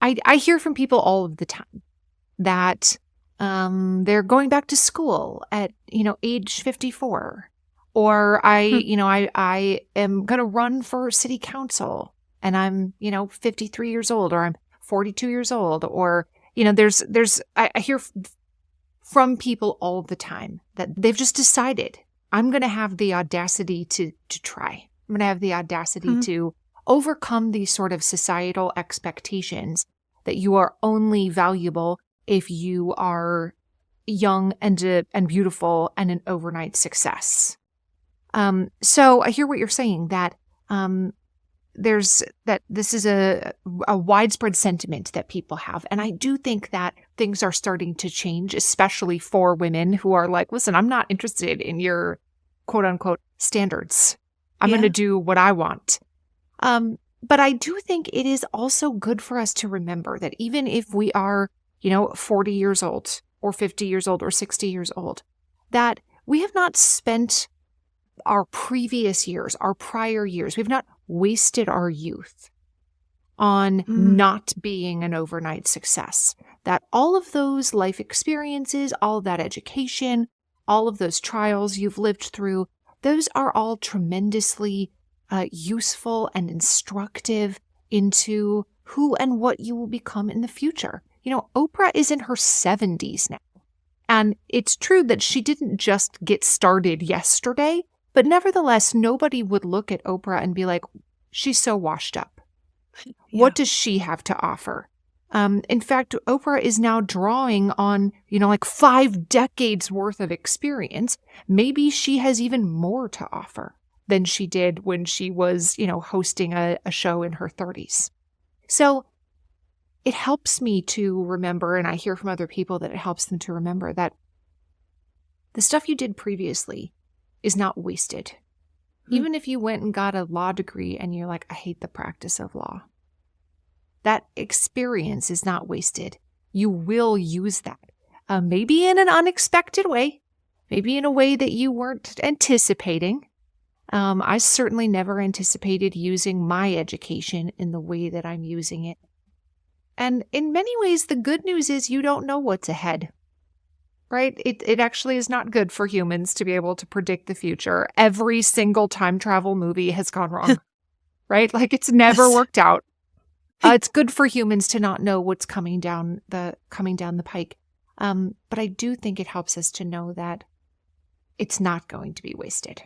I hear from people all of the time that they're going back to school at, age 54. Or I am going to run for city council and I'm, 53 years old, or I'm 42 years old, or, I hear from people all the time that they've just decided, I'm going to have the audacity to try. I'm going to have the audacity to overcome these sort of societal expectations that you are only valuable if you are young and beautiful and an overnight success. So I hear what you're saying, that this is a widespread sentiment that people have. And I do think that things are starting to change, especially for women who are like, listen, I'm not interested in your quote unquote standards. I'm going to do what I want. But I do think it is also good for us to remember that even if we are, 40 years old or 50 years old or 60 years old, that we have not spent our previous years, our prior years, we've not wasted our youth on not being an overnight success. That all of those life experiences, all of that education, all of those trials you've lived through, those are all tremendously useful and instructive into who and what you will become in the future. Oprah is in her 70s now. And it's true that she didn't just get started yesterday, but nevertheless, nobody would look at Oprah and be like, she's so washed up. Yeah. What does she have to offer? In fact, Oprah is now drawing on, 5 decades worth of experience. Maybe she has even more to offer than she did when she was, hosting a show in her 30s. So it helps me to remember, and I hear from other people that it helps them to remember that the stuff you did previously is not wasted. Even if you went and got a law degree and you're like, I hate the practice of law, that experience is not wasted. You will use that. Maybe in an unexpected way, maybe in a way that you weren't anticipating. I certainly never anticipated using my education in the way that I'm using it. And in many ways, the good news is you don't know what's ahead. Right? It actually is not good for humans to be able to predict the future. Every single time travel movie has gone wrong, right? Like it's never worked out. It's good for humans to not know what's coming down the pike. But I do think it helps us to know that it's not going to be wasted.